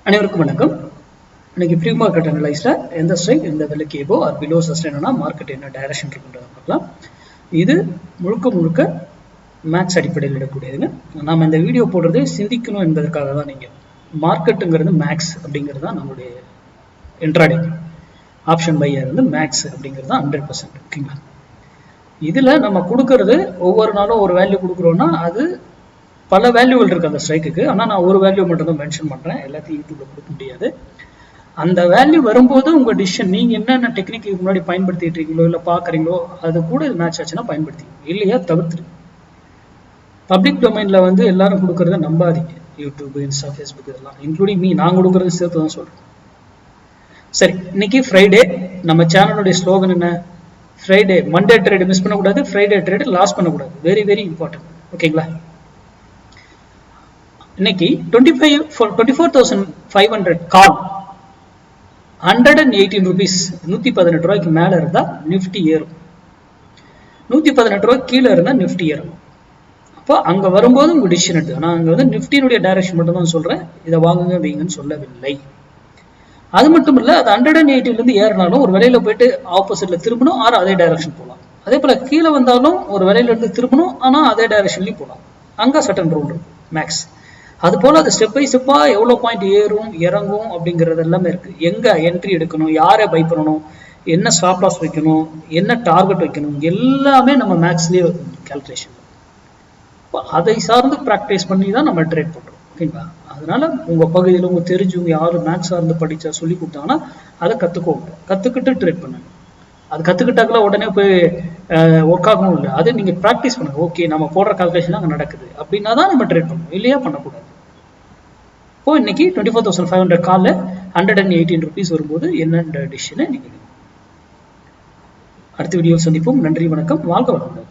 அனைவருக்கும் வணக்கம். இன்னைக்கு ப்ரீ மார்க்கெட் அனலைஸ்ல எந்த ஸ்ட்ரைக் எந்த விலைக்கு எபோ ஆர் பிலோ சஸ்டைனா மார்க்கெட் என்ன டைரக்ஷன் இருக்குன்றத பார்க்கலாம். இது முழுக்க மேக்ஸ் அடிப்படையில் இடக்கூடியதுங்க. நாம இந்த வீடியோ போடுறது சிந்திக்கணும் என்பதற்காக தான். நீங்க மார்க்கெட்டுங்கிறது மேக்ஸ் அப்படிங்கிறது தான் நம்மளுடைய இன்ட்ராடே ஆப்ஷன் பையா இருந்து மேக்ஸ் அப்படிங்கிறது தான் 100%. ஓகேங்களா? இதுல நம்ம கொடுக்கறது ஒவ்வொரு நாளும் ஒரு வேல்யூ கொடுக்குறோம்னா அது பல வேல்யூகள் இருக்கு அந்த ஸ்ட்ரைக்குக்கு. ஆனால் நான் ஒரு வேல்யூ மட்டும் தான் மென்ஷன் பண்ணுறேன், எல்லாத்தையும் யூடியூப்ல கொடுக்க முடியாது. அந்த வேல்யூ வரும்போது உங்கள் டிசிஷன், நீங்கள் என்னென்ன டெக்னிக் முன்னாடி பயன்படுத்திட்டு இருக்கீங்களோ இல்லை பார்க்குறீங்களோ அது கூட மேட்ச் ஆச்சுன்னா பயன்படுத்திங்க, இல்லையா தவிர்த்துருங்க. பப்ளிக் டொமைனில் வந்து எல்லாரும் கொடுக்குறத நம்பாதீங்க. யூடியூப், இன்ஸ்டா, ஃபேஸ்புக் இதெல்லாம் இன்க்ளூடிங் மீ, நான் கொடுக்குறது சேர்த்து தான் சொல்கிறேன். சரி, இன்னைக்கு ஃப்ரைடே. நம்ம சேனலுடைய ஸ்லோகன் என்ன? ஃப்ரைடே மண்டே ட்ரேடு மிஸ் பண்ணக்கூடாது, ஃப்ரைடே ட்ரேடு லாஸ் பண்ணக்கூடாது. Very very important. ஓகேங்களா? இன்னைக்கு 24,500 கால் 118 rupees, 118 ரூபாய்க்கு மேல இருந்தா நிஃப்டி ஏறும், 118 ரூபாய்க்கு கீழே இருந்தா நிஃப்டி ஏறும். அப்போ அங்க வரும்போது உங்க டிசிஷன் எடுத்து, நான் அங்க வந்து நிஃப்டியினுடைய டைரக்ஷன் மட்டும் தான் சொல்றேன், இதை வாங்குங்க வைங்கன்னு சொல்லவில்லை. அது மட்டும் இல்ல, அது 180 இருந்து ஏறினாலும் ஒரு விலையில போயிட்டு ஆப்போசிட்ல திரும்பணும், ஆறு அதே டைரக்ஷன் போகலாம். அதே போல கீழே வந்தாலும் ஒரு விலையில இருந்து திரும்பணும், ஆனா அதே டைரக்ஷன்லயும் போகலாம். அங்க சட்டன் ரூல் இருக்கு மேக்ஸ். அது போல அது ஸ்டெப் பை ஸ்டெப்பா எவ்வளவு பாயிண்ட் ஏறும் இறங்கும் அப்படிங்கிறது எல்லாமே இருக்கு. எங்க என்ட்ரி எடுக்கணும், யாரை பை பண்ணணும், என்ன ஸ்டாப் லாஸ் வைக்கணும், என்ன டார்கெட் வைக்கணும், எல்லாமே நம்ம மேக்ஸ்லயே கால்குலேஷன். அதை சார்ந்து ப்ராக்டிஸ் பண்ணி தான் நம்ம ட்ரேட் பண்றோம். ஓகேங்களா? அதனால உங்க பகுதியில் உங்க தெரிஞ்சவங்க யாரும் மேக்ஸ் சார்ந்து படிச்சா சொல்லி கொடுத்தாங்கன்னா அதை கத்துக்கோங்க, கத்துக்கிட்டு ட்ரேட் பண்ணுங்க. அது கத்துக்கிட்டாக்கல உடனே போய் ஒர்க் ஆகணும் இல்லை, அது நீங்க ப்ராக்டிஸ் பண்ணுங்க. ஓகே, நம்ம போடுற கால்குலேஷன் அங்கே நடக்குது அப்படின்னா தான் நம்ம ட்ரேட் பண்ணணும், இல்லையா பண்ணக்கூடாது. இப்போ இன்னைக்கு 24,500 கால்ல 118 rupees வரும்போது என்ன டிசிஷனை நீங்க அடுத்த வீடியோ சந்திப்போம். நன்றி, வணக்கம், வாழ்க வளமுடன்.